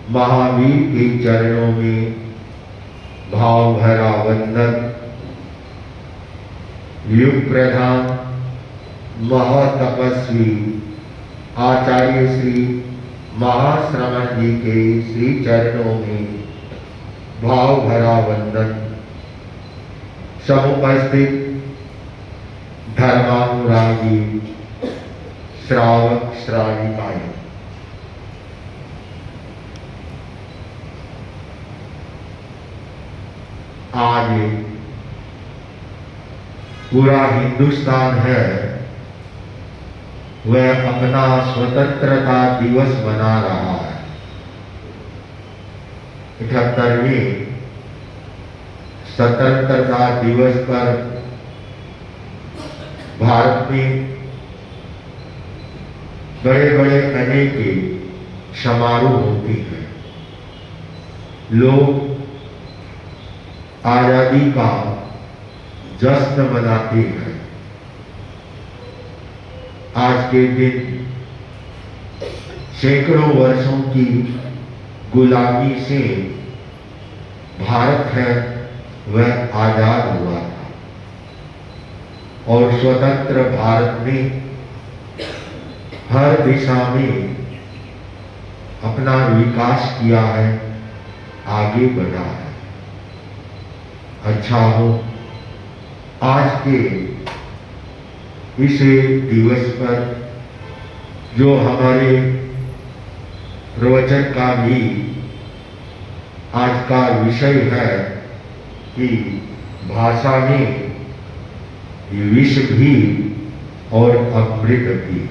महावीर के चरणों में भाव भरा वंदन। युग प्रधान महातपस्वी आचार्य श्री महाश्रवण जी के श्री चरणों में भाव भरा वंदन। समुपस्थित धर्मानुरागी श्रावक श्राविकाएं, आज पूरा हिंदुस्तान है वह अपना स्वतंत्रता दिवस मना रहा है। 78वें स्वतंत्रता दिवस पर भारत में बड़े बड़े अनेक समारोह होते हैं। लोग आजादी का जश्न मनाते हैं। आज के दिन सैकड़ों वर्षों की गुलामी से भारत है वह आजाद हुआ था और स्वतंत्र भारत में हर दिशा में अपना विकास किया है, आगे बढ़ा है। अच्छा हो आज के इस दिवस पर जो हमारे प्रवचन का भी आज का विषय है कि भाषा में विष भी और अमृत भी।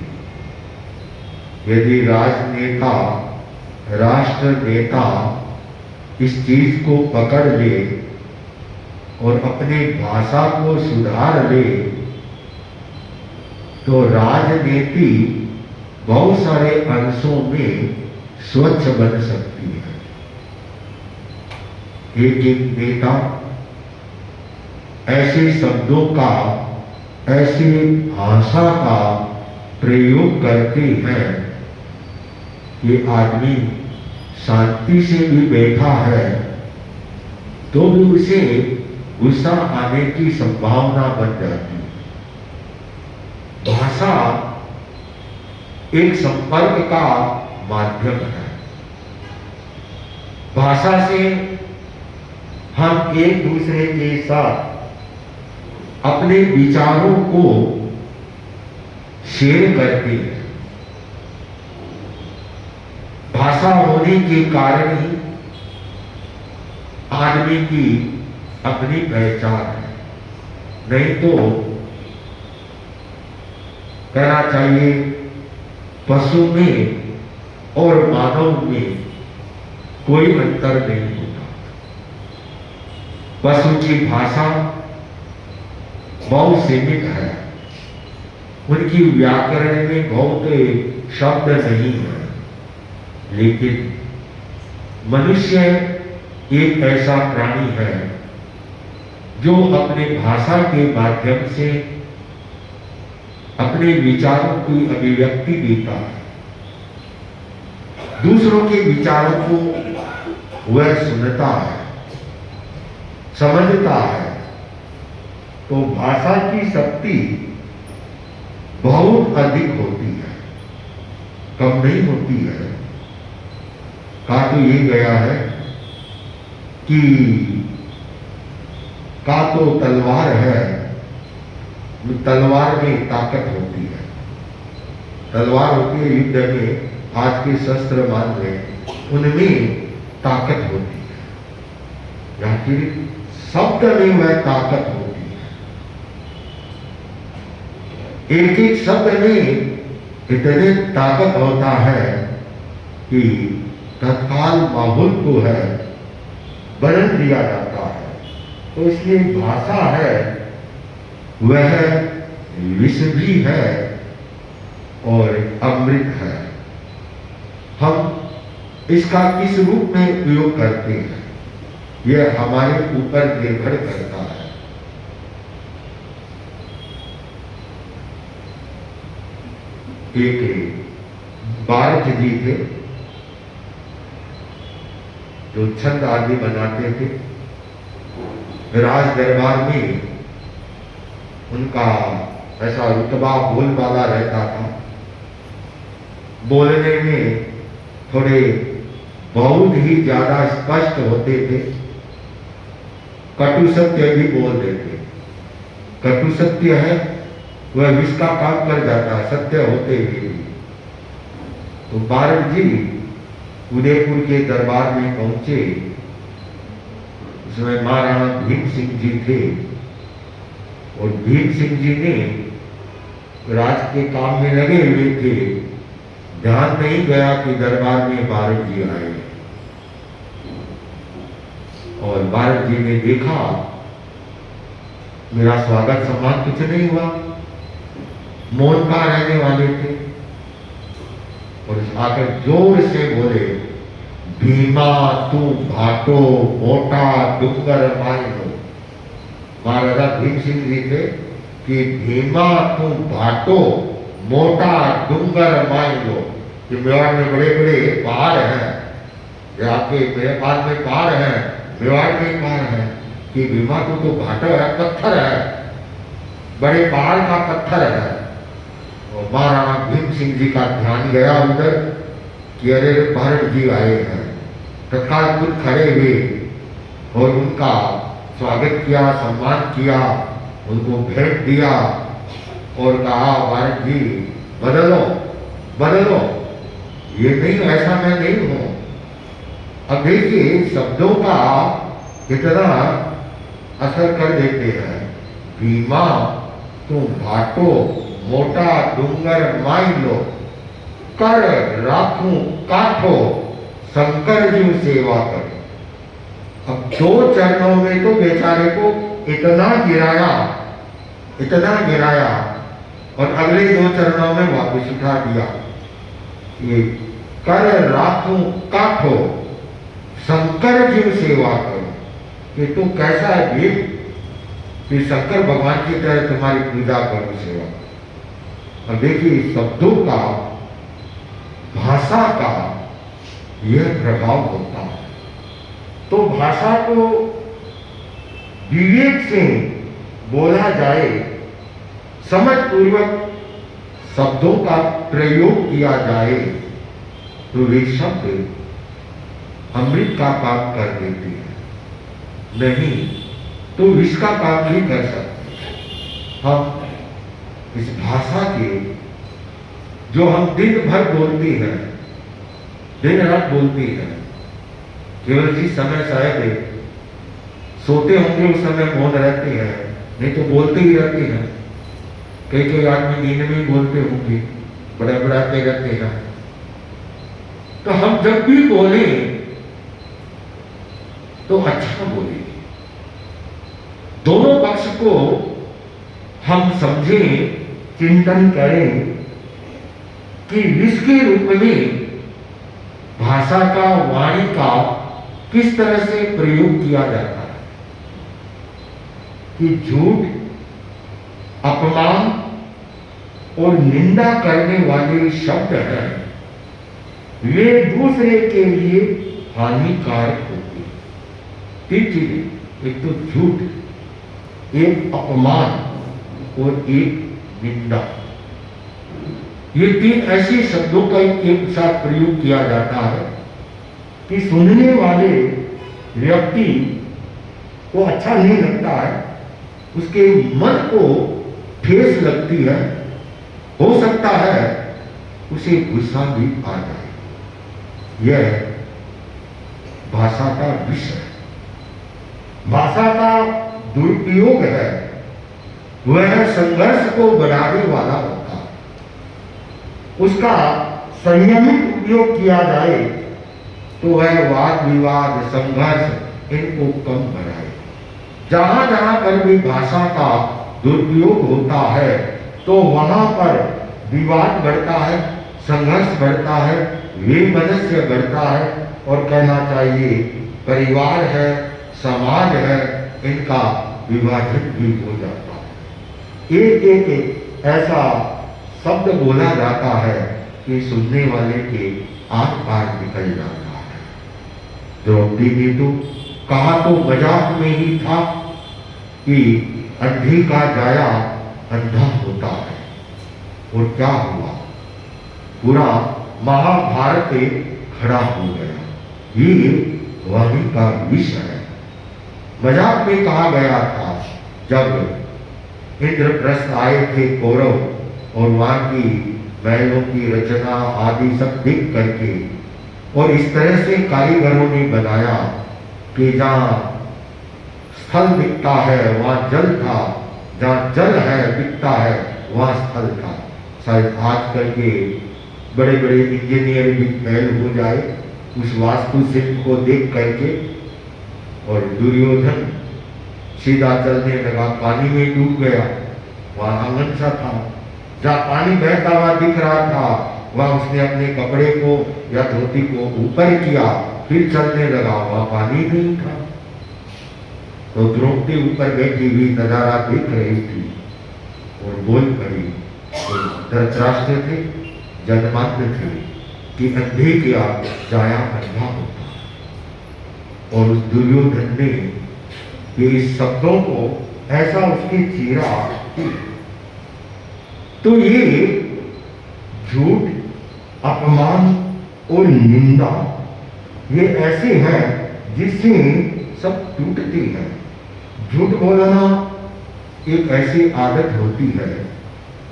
यदि राजनेता राष्ट्र नेता इस चीज को पकड़ ले और अपने भाषा को सुधार ले तो राजनीति बहुत सारे अंशों में स्वच्छ बन सकती है। एक नेता ऐसे शब्दों का, ऐसी भाषा का प्रयोग करते हैं कि आदमी शांति से भी बैठा है तो भी उसे गुस्सा आने की संभावना बन जाती है। भाषा एक संपर्क का माध्यम है। भाषा से हम एक दूसरे के साथ अपने विचारों को शेयर करते हैं। भाषा होने के कारण ही आदमी की अपनी पहचान है। नहीं तो कहना चाहिए पशु में और मानव में कोई अंतर नहीं होता। पशु की भाषा बहुत सीमित है, उनकी व्याकरण में बहुत शब्द नहीं है, लेकिन मनुष्य एक ऐसा प्राणी है जो अपने भाषा के माध्यम से अपने विचारों की अभिव्यक्ति देता है। दूसरों के विचारों को वह सुनता है, समझता है। तो भाषा की शक्ति बहुत अधिक होती है, कम नहीं होती है। कहा तो ये गया है कि का तो तलवार है, तलवार में ताकत होती है। तलवार होती है युद्ध में, आज के शस्त्र मान लें उनमें ताकत होती है, या फिर शब्द में वह ताकत होती है। एक एक शब्द में इतने ताकत होता है कि तत्काल माहौल को है बदल दिया जाता है। तो इसलिए भाषा है वह विष भी है और अमृत है। हम इसका किस रूप में उपयोग करते हैं यह हमारे ऊपर निर्भर करता है। एक बारक जी थे, जो छंद आदि बनाते थे। राज दरबार में उनका ऐसा रुतबा बोलबाला रहता था। बोलने में थोड़े बहुत ही ज्यादा स्पष्ट होते थे, कटु सत्य भी बोल देते। कटु सत्य है वह विष का काम कर जाता है सत्य होते हुए भी। तो बारड जी उदयपुर के दरबार में पहुंचे। उसमें महाराणा भीम सिंह जी थे और भीम सिंह जी ने राज के काम में लगे हुए थे। ध्यान नहीं गया कि दरबार में बारड जी आए और बारड जी ने देखा मेरा स्वागत सम्मान कुछ नहीं हुआ, मौन का रहने वाले थे और आकर जोर से बोले, भीमा तू भाटो मोटा डुंगर माइनो। महाराजा भीम सिंह जी थे कि भीमा तू भाटो मोटा डुंगर माइनो। कि मेवाड़ में बड़े बड़े पहाड़ हैं, या आपके नेपाल में पहाड़ हैं, मेवाड़ में पहाड़ है कि भीमा तो भाटो है, पत्थर है, बड़े पहाड़ का पत्थर है। और महाराणा भीम सिंह जी का ध्यान गया उधर कि अरे बारड जी आए हैं। तत्काल खुद खड़े हुए और उनका स्वागत किया, सम्मान किया, उनको भेंट दिया और कहा बारड जी बदलो बदलो, ये नहीं, ऐसा मैं नहीं हूं। अब देखिए शब्दों का कितना असर कर देते हैं। भीमा तुम भाटो मोटा डूंगर माई लो, कर राखू काठो शंकर जी सेवा करो। अब 2 चरणों में तो बेचारे को इतना गिराया और अगले 2 चरणों में वापस उठा दिया। ये कर राखू काठो शंकर जी सेवा करो कि तू कैसा है भीम कि शंकर भगवान की तरह तुम्हारी पूजा करो, सेवा। और देखिए शब्दों का, भाषा का यह प्रभाव होता है। तो भाषा को विवेक से बोला जाए, समझ पूर्वक शब्दों का प्रयोग किया जाए तो वे शब्द अमृत का काम कर देते हैं, नहीं तो विष का काम भी कर सकते हैं। हम इस भाषा के जो हम दिन भर बोलते हैं, दिन रात बोलते हैं, केवल जिस समय शायद सोते होंगे उस समय मौन रहते हैं, नहीं तो बोलते ही रहते हैं। कई आदमी नींद में बोलते होंगे, बड़बड़ाते रहते हैं। तो हम जब भी बोले तो अच्छा बोले, दोनों पक्ष को हम समझें, चिंतन करें कि विष के रूप में भाषा का, वाणी का किस तरह से प्रयोग किया जाता है कि झूठ, अपमान और निंदा करने वाले शब्द हैं, वे दूसरे के लिए हानिकारक होते हैं। 3 चीजें, एक तो झूठ, एक अपमान और एक निंदा। ये 3 ऐसे शब्दों का एक साथ प्रयोग किया जाता है कि सुनने वाले व्यक्ति को अच्छा नहीं लगता है, उसके मन को ठेस लगती है, हो सकता है उसे गुस्सा भी आ जाए। यह भाषा का विषय है। भाषा का दुरुपयोग है, वह संघर्ष को बढ़ाने वाला होता है। उसका संयमित उपयोग किया जाए तो वह वाद विवाद, संघर्ष इनको कम बढ़ाए। जहां जहां पर भी भाषा का दुरुपयोग होता है तो वहां पर विवाद बढ़ता है, संघर्ष बढ़ता है, वैमनस्य बढ़ता है और कहना चाहिए परिवार है, समाज है, इनका विभाजन भी हो जाता है। एक एक ऐसा शब्द बोला जाता है कि सुनने वाले के आर पार निकल जाता है। द्रौपदी ने तो कहा तो मजाक में ही था कि अंधे का जाया अंधा होता है। और क्या हुआ, पूरा महाभारत खड़ा हो गया। ये वाणी का विषय है। मजाक में कहा गया था, जब इंद्रप्रस्थ आए थे कौरव और वहां की महलों की रचना आदि सब देख करके, और इस तरह से कारीगरों ने बनाया कि जहां स्थल दिखता है वहां जल था, जहां जल है दिखता है वहां स्थल था। शायद आज कल के बड़े बड़े इंजीनियर भी फेल हो जाए उस वास्तुशिल्प को देख करके। और दुर्योधन सीधा चलने लगा, पानी में डूब गया। वहां आंगन सा था, जहां पानी बहता हुआ दिख रहा था वहां उसने अपने कपड़े को या धोती को ऊपर किया, फिर चलने लगा, वहां पानी नहीं था। तो द्रौपदी ऊपर बैठी हुई नजारा देख रही थी और बोल पड़ी। तो धृतराष्ट्र थे, जनमान्य थे कि अंधे क्या जाया अंधा होता। और उस दुर्योधन ने ये शब्दों को ऐसा उसके चीरा कि तो ये झूठ, अपमान और निंदा ये ऐसे हैं जिससे सब टूटती है। झूठ बोलना एक ऐसी आदत होती है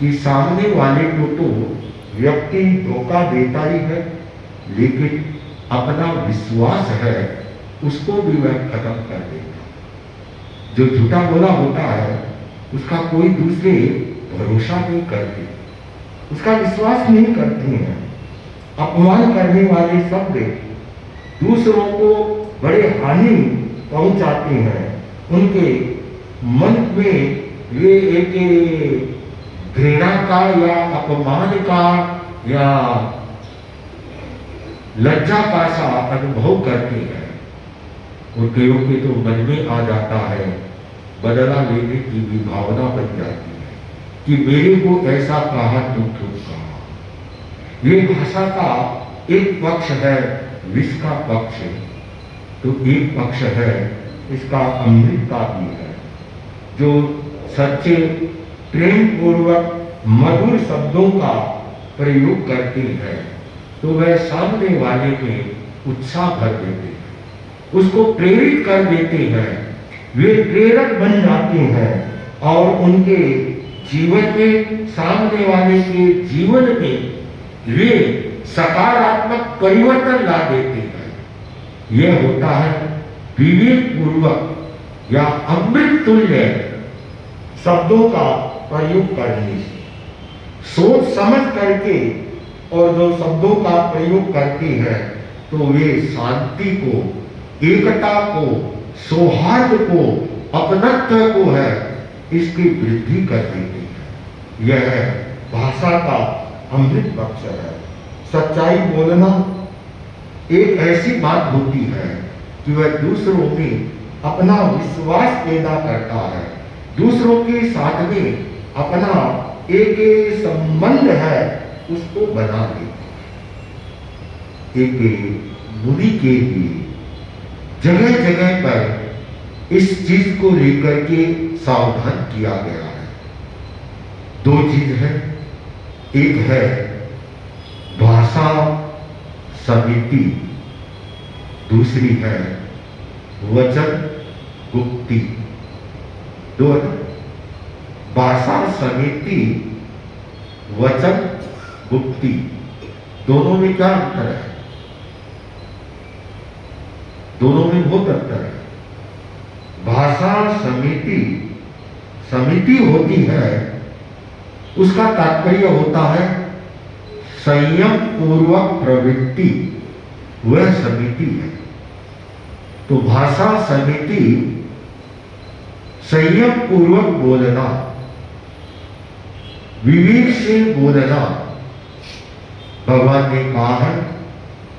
कि सामने वाले को तो व्यक्ति धोखा देता ही है, लेकिन अपना विश्वास है उसको भी वह खत्म कर देता। जो झूठा बोला होता है उसका कोई दूसरे भरोसा नहीं करते, उसका विश्वास नहीं करते हैं। अपमान करने वाले शब्द दूसरों को बड़े हानि पहुंचाते हैं। उनके मन में वे एक घृणा का या अपमान का या लज्जा का सा अनुभव करते हैं। और कईयों के तो मन में आ जाता है, बदला लेने की भी भावना बन जाती है कि मेरे को ऐसा कहा तो क्यों कहा। ये भाषा का एक पक्ष है, विष का पक्ष है, तो एक पक्ष है इसका अमृत का भी है। जो सच्चे प्रेम पूर्वक मधुर शब्दों का प्रयोग करते हैं तो वह सामने वाले में उत्साह भर देते हैं, उसको प्रेरित कर देते हैं। वे प्रेरक बन जाते हैं और उनके जीवन में, सामने वाले के जीवन में वे सकारात्मक परिवर्तन ला देते हैं। यह होता है विवेक पूर्वक या अमृत तुल्य शब्दों का प्रयोग करने से। सोच समझ करके और जो शब्दों का प्रयोग करते हैं तो वे शांति को, एकता को, सौहार्द को, अपनत्व को है इसकी वृद्धि कर देते हैं। यह भाषा का अमृत पक्ष है। सच्चाई बोलना एक ऐसी बात होती है कि वह दूसरों में अपना विश्वास पैदा करता है, दूसरों के साथ में अपना एक संबंध है उसको बना देता है। एक मुनि के लिए जगह जगह पर इस चीज को लेकर के सावधान किया गया है। दो चीज है, एक है भाषा समिति, दूसरी है वचन गुप्ती। दो है, भाषा समिति, वचन गुप्ती, दोनों में क्या अंतर है? दोनों में बहुत अंतर है। भाषा समिति, समिति होती है, उसका तात्पर्य होता है संयम पूर्वक प्रवृत्ति, वह समिति है। तो भाषा समिति संयम पूर्वक बोलना, विवेक से बोलना। भगवान ने कहा है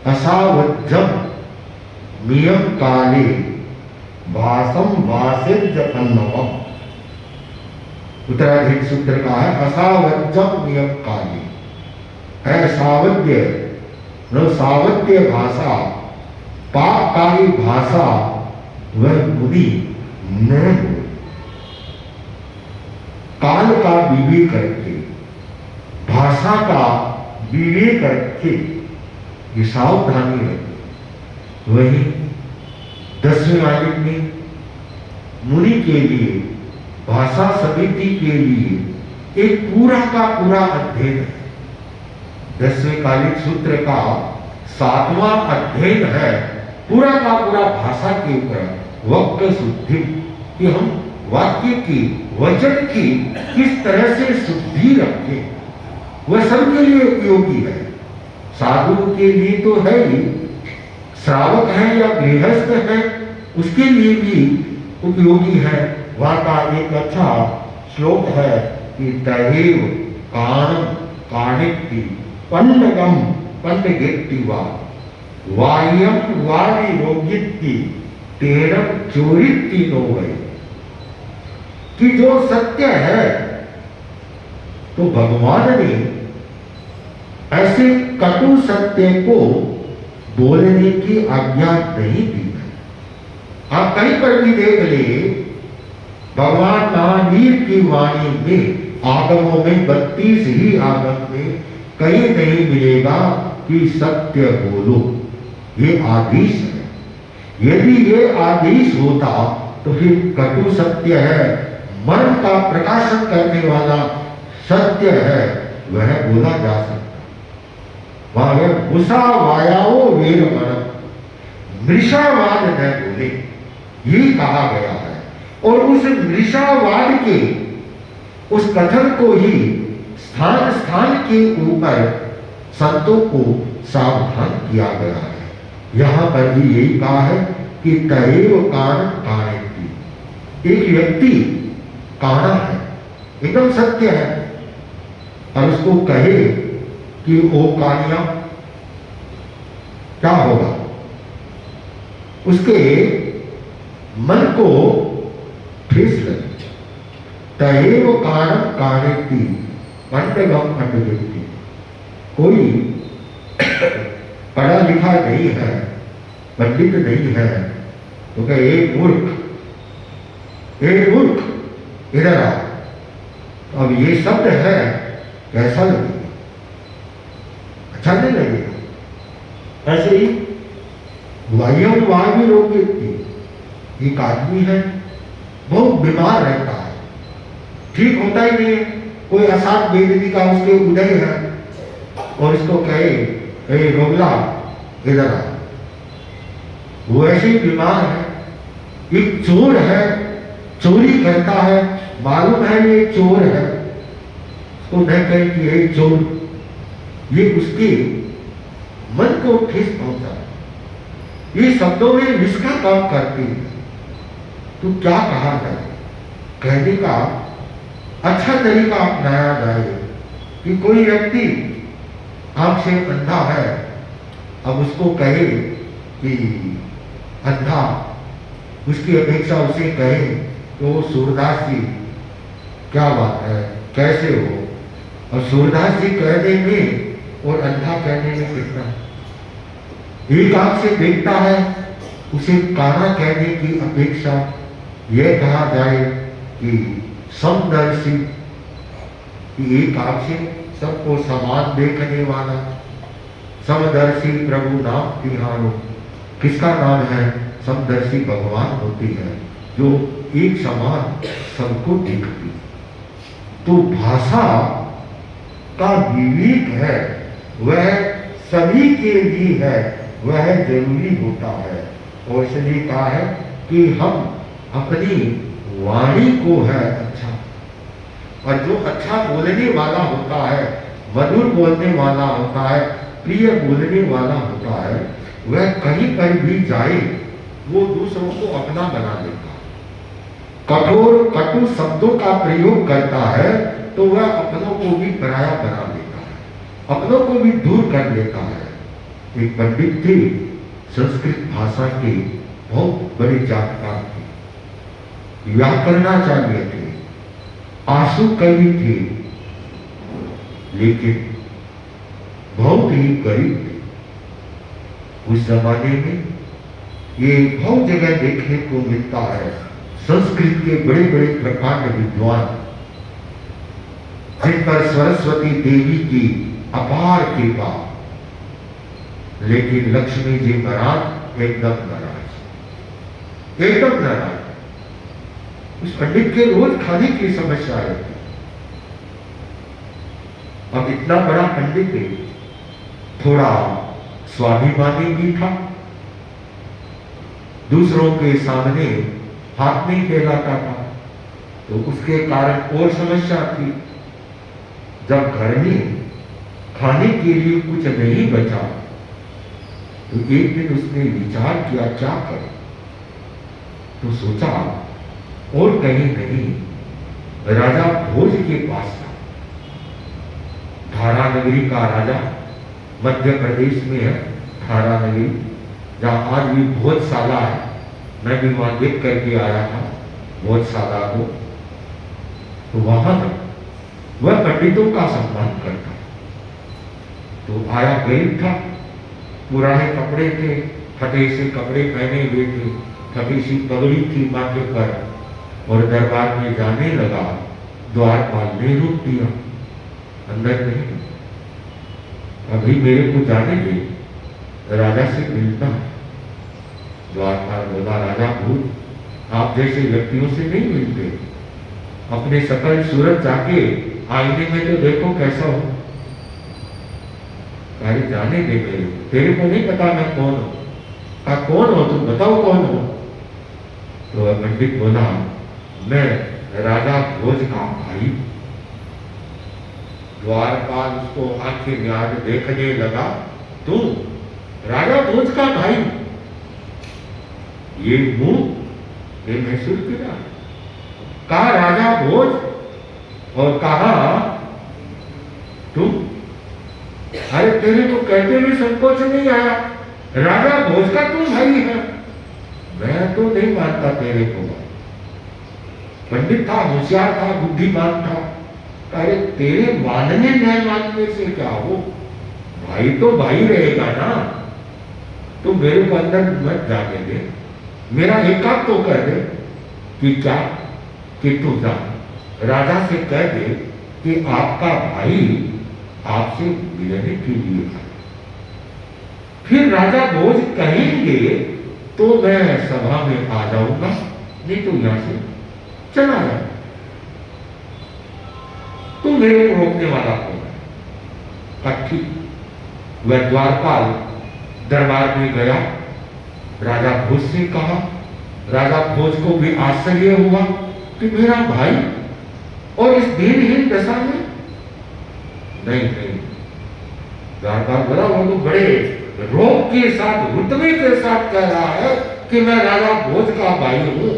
असावज्जम नियम काले भाषम भाषित जपन्नवम। उत्तराधिक सूत्र का है असावज्जम नियम काले, है सावध्य न सावध्य भाषा पापकारी भाषा वह मुनि न हो। काल का विवेक करके, भाषा का विवेक करके ये सावधानी रखे। वही 10वें आयत में मुनि के लिए, भाषा समिति के लिए एक पूरा का पूरा अध्ययन है। 10वें कालिक सूत्र का 7वां अध्ययन है, पूरा का पूरा भाषा के ऊपर वाक्य शुद्धि, कि हम वाक्य की, वचन की किस तरह से शुद्धि रखें। वह सबके लिए उपयोगी है। साधु के लिए तो है ही, श्रावक है या गृहस्थ है उसके लिए भी उपयोगी है। वहां का एक अच्छा श्लोक है कि तहेव काणम काणित्ति पंडगम पंडगेत्ति वा वायम वारी रोगित्ति तेरम चोरित्ति नो वै। कि जो सत्य है तो भगवान ने ऐसे कटु सत्य को बोलने की आज्ञा नहीं दी है। आप कहीं पर भी देख ले, भगवान महावीर की वाणी में, आगमों में 32 ही आगम में कहीं नहीं मिलेगा कि सत्य बोलो। ये आदेश है। यदि ये आदेश होता तो फिर कटु सत्य है, मर्म का प्रकाशन करने वाला सत्य है, वह बोला जा सकता। वहां मुसा वायाओ वीर मरम, मृषावाद न बोले, ये कहा गया है। और उस मृषावाद के उस कथन को ही स्थान स्थान के ऊपर संतों को सावधान किया गया है। यहां पर भी यही कहा है कि तैव कान काणेति। एक व्यक्ति काना है, एकदम सत्य है, और उसको कहे कि ओ कानिया, क्या होगा? उसके मन को ठेस लगे। तैव काणम काणेति पंडगम पंडगेत्ति। कोई पढ़ा लिखा नहीं है, पंडित नहीं है, तो कहे ए मूर्ख, इधर आ। अब ये शब्द है, कैसा लगेगा? अच्छा नहीं लगेगा। ऐसे ही वायम वायु रोगी, एक आदमी है, बहुत बीमार रहता है, ठीक होता ही नहीं है। कोई असाध वेदनी का उसके उदय है और इसको कहे ए रोगला इधर आ। वो ऐसे ही बीमार है। एक चोर है, चोरी करता है, मालूम है ये चोर है, उसको न कहे कि ये चोर, ये उसके मन को ठेस पहुंचा। ये शब्दों में इसका काम करती है। तो क्या कहा जाए? कहने का अच्छा तरीका अपनाया जाए कि कोई व्यक्ति आंख से अंधा है, अब उसको कहे कि अंधा, उसकी अपेक्षा उसे कहे तो वो सूरदास जी, क्या बात है, कैसे हो? और सूरदास जी कहने में और अंधा कहने में कितना, एक आंख से देखता है, उसे काना कहने की अपेक्षा यह कहा जाए कि समदर्शी, एक आंख से सबको समान देखने वाला, समदर्शी प्रभु नाम तिहारो। किसका नाम है? समदर्शी भगवान होती है, जो एक समान सबको देखती। तो भाषा का विवेक है, वह सभी के लिए है, वह जरूरी होता है। और इसलिए कहा है कि हम अपनी वाणी को है अच्छा, और जो अच्छा बोलने वाला होता है, मधुर बोलने वाला होता है, प्रिय बोलने वाला होता है, वह कहीं पर भी जाए वो दूसरों को अपना बना लेता है। कठोर कटु शब्दों का प्रयोग करता है तो वह अपनों को भी पराया बना लेता है, अपनों को भी दूर कर लेता है। एक पंडित थे, संस्कृत भाषा के बहुत बड़े जानकार थे, व्याकरणाचार्य थे, आशु कवि थे, लेकिन बहुत ही गरीब थे। उस जमाने में ये बहुत जगह देखने को मिलता है। संस्कृत के बड़े बड़े प्रकांड विद्वान, जिन पर सरस्वती देवी की अपार कृपा, लेकिन लक्ष्मी जी महाराज एकदम नाराज, एकदम नाराज। उस पंडित के रोज खाने की समस्या रहती। अब इतना बड़ा पंडित है, थोड़ा स्वाभिमानी भी था, दूसरों के सामने हाथ नहीं फैलाता था, तो उसके कारण और समस्या थी। जब घर में खाने के लिए कुछ नहीं बचा, तो एक दिन उसने विचार किया क्या करें। तो सोचा और कहीं नहीं, राजा भोज के पास था। धारा नगरी का राजा मध्य प्रदेश में है, धारा नगरी, जहां आज भी भोजशाला है। मैं भी वहां देख करके आया था भोजशाला को। तो वहां तक वह पंडितों का सम्मान करता। तो आया गरीब था, पुराने कपड़े थे, फटे से कपड़े पहने हुए थे, फटी सी पगड़ी थी माथे पर, और दरबार में जाने लगा। द्वारपाल ने रोक दिया, अंदर नहीं, अभी मेरे को जाने दे, राजा से मिलना है। द्वारपाल बोला, राजा भूत आप जैसे व्यक्तियों से नहीं मिलते, अपने सकल सूरत जाके आईने में तो देखो कैसा हो। अरे जाने दे मेरे, तेरे को नहीं पता मैं कौन हूं। कहा कौन हो तुम, बताओ कौन हो। तो पंडित बोला, मैं राजा भोज का भाई। द्वारपाल उसको आंखें में आज देखने लगा, तू राजा भोज का भाई, ये मुंह ये महसूस किया। कहा राजा भोज, और कहा तुम, अरे तेरे को कहते हुए संकोच नहीं आया, राजा भोज का तुम भाई है। मैं तो नहीं मानता तेरे को। पंडित था, होशियार था, बुद्धिमान था। अरे तेरे मानने न मानने से क्या हो, भाई तो भाई रहेगा ना। तो मेरे को अंदर मत जाने दे, मेरा एक काम तो कर दे कि क्या, कि तू जा राजा से कह दे कि आपका भाई आपसे मिलने के लिए आए। फिर राजा भोज कहेंगे तो मैं सभा में आ जाऊंगा, नहीं तो यहां से चला जाऊंगा। तो मेरे को रोकने वाला कौन है। ठीक, वह द्वारपाल दरबार में गया, राजा भोज से कहा। राजा भोज को भी आश्चर्य हुआ कि मेरा भाई, और इस दीनहीन दशा में। नहीं, द्वारपाल बोला, वो तो बड़े रोग के साथ, रुतबे के साथ कह रहा है कि मैं राजा भोज का भाई हूं।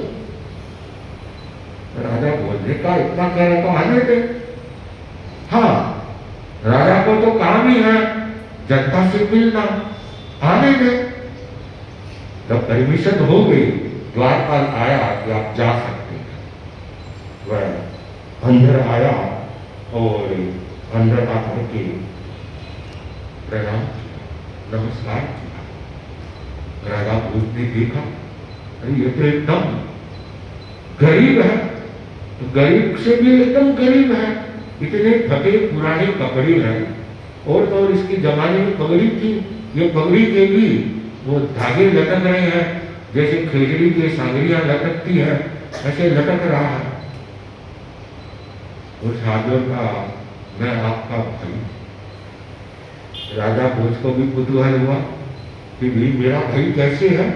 राजा भोज ने कहा, इतना कह रहा तो आने दे। हाँ, राजा को तो काम ही है जनता से मिलना, आने दे। जब परमिशन हो गई, द्वारपाल आया कि आप जा सकते हैं। वह अंदर आया और अंदर आकर के प्रणाम नमस्कार किया। राजा भोज ने देखा, अरे ये तो एकदम गरीब है, तो गरीब से भी एकदम गरीब है, इतने फटे पुराने कपड़े हैं, और इसकी जमाने में पगड़ी थी, ये पगड़ी के भी वो धागे लटक रहे हैं, जैसे खेजड़ी की सांगरियां लटकती है, ऐसे लटक रहा है। उस हाजिर का, मैं आपका भाई। राजा भोज को भी कुतूहल हुआ कि भाई मेरा भाई कैसे है,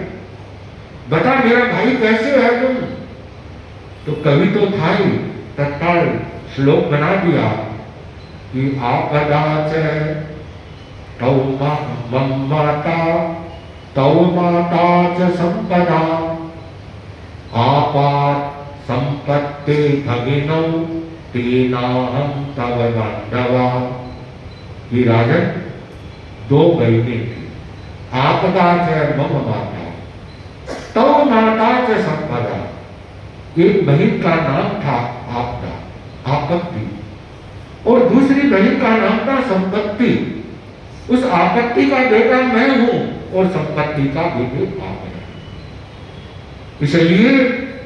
बता मेरा भाई कैसे है तुम। तो कवि तो था ही, तत्काल श्लोक बना दिया कि आपदाच तौ माता, तौ माता च संपदा, आपात संपत्ति भगिनौ तेनाहं तव बांधवा। कि राजन, दो बहनें थी, आपदा च मम माता, तौ माता च संपदा। एक बहन का नाम था आपदा, आपत्ति, और दूसरी बहन का नाम था संपत्ति। उस आपत्ति का बेटा मैं हूं और संपत्ति का बेटे आप हैं। इसलिए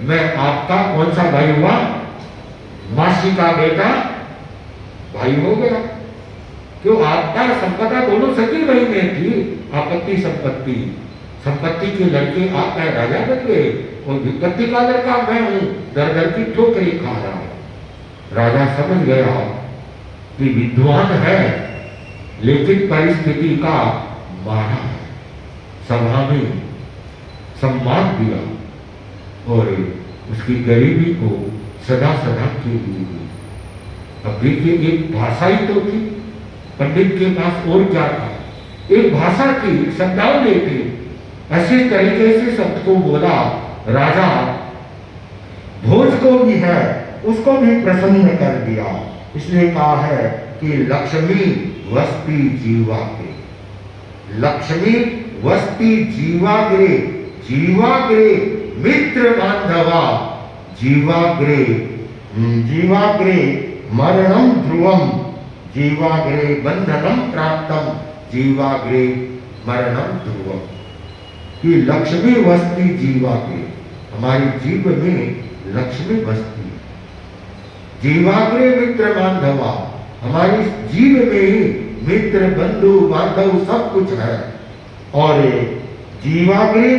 मैं आपका कौन सा भाई हुआ? मासी का बेटा भाई हो गया। क्यों? आपका संपदा दोनों सगी बहनें थी, आपत्ति संपत्ति। संपत्ति के लड़के आप है राजा बन गए, और विपत्ति का लड़का मैं हूं, दर दर की ठोकरें खा रहा हूं। राजा समझ गया कि विद्वान है लेकिन परिस्थिति का मारा है। सभा में सम्मान दिया और उसकी गरीबी को सदा सदा के लिए दी। अब देखिए, एक भाषा ही तो थी, पंडित के पास और क्या था? एक भाषा थी, शब्दावली थी। ऐसे तरीके से शब्द को बोला राजा, भोज को भी है उसको भी प्रसन्न कर दिया। इसलिए कहा है कि लक्ष्मी वस्ती जीवाग्रे, लक्ष्मी वस्ती जीवाग्रे, जीवाग्रे मित्र बांधवा, जीवाग्रे जीवाग्रे मरणम ध्रुवम, जीवाग्रे बंधनम प्राप्तम, जीवाग्रे मरणम ध्रुवम। कि लक्ष्मी वस्ती जीवाग्रे, हमारी जीव में लक्ष्मी बसती है। जीवाग्रे मित्र बांधवा, हमारी जीव में ही मित्र बंधु बांधव सब कुछ है। और जीवाग्रे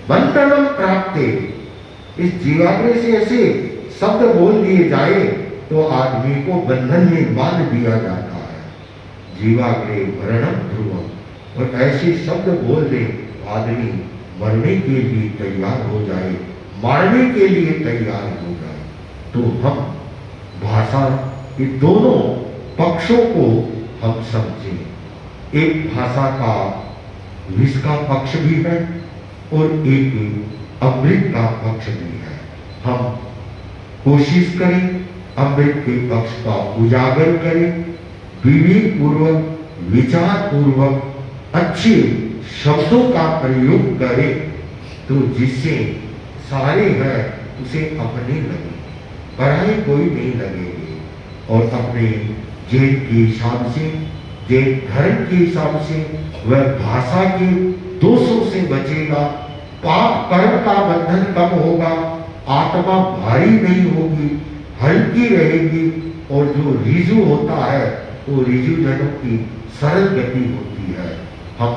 बंधनम प्राप्ते, इस जीवाग्रे से ऐसे शब्द बोल दिए जाए तो आदमी को बंधन में बांध दिया जाता है। जीवाग्रे मरणम ध्रुवम, और ऐसे शब्द बोल दे आदमी मरने के लिए तैयार हो जाए, मारने के लिए तैयार हो जाए। तो हम भाषा के दोनों पक्षों को हम समझें। एक भाषा का विष का पक्ष भी है और एक अमृत का पक्ष भी है। हम कोशिश करें अमृत के पक्ष का उजागर करें, विवेक पूर्वक विचार पूर्वक अच्छे शब्दों का प्रयोग करें, तो जिससे सारे हैं उसे अपने लगे, पराए कोई नहीं लगेंगे। और अपने जेब के हिसाब से, जेब धर्म के हिसाब से वह भाषा के दोषों से बचेगा, पाप कर्म का बंधन कम होगा, आत्मा भारी नहीं होगी, हल्की रहेगी। और जो रिजु होता है वो रिजु जनों की सरल गति होती है। हम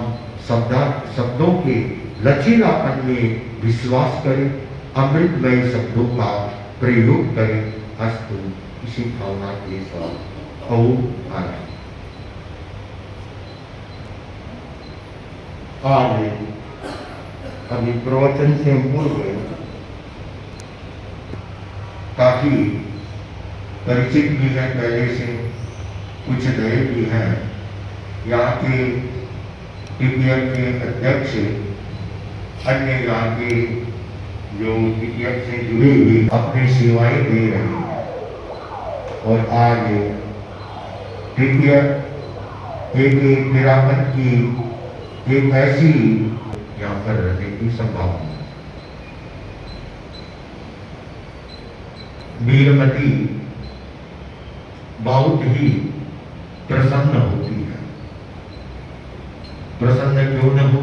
शब्दों के लचीलापन में विश्वास करें, अमृतमय शब्दों का प्रयोग करें। अस्तु, इसी भावना के साथ ओम आनंद। आज अभी प्रवचन से पूर्व काफी परिचित भी है पहले से, कुछ नए भी हैं। यहाँ के टीपीएफ के अध्यक्ष, अन्य यहाँ के जो टीपीएफ से जुड़े हुए अपनी सेवाएं दे रहे हैं। और आज टीपीएफ एक विरासत की एक ऐसी यहाँ पर रहने की संभावना। वीरमती बहुत ही प्रसन्न होती है। प्रसन्न क्यों न हो?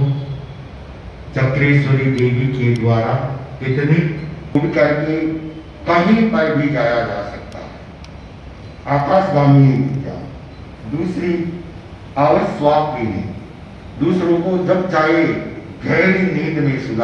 चक्रेश्वरी देवी के द्वारा इतनी उड़ करके कहीं पर भी जाया जा सकता है। आकाशगामी विद्या, दूसरी अवस्वाप भी नहीं, दूसरों को जब चाहे गहरी नींद में सुला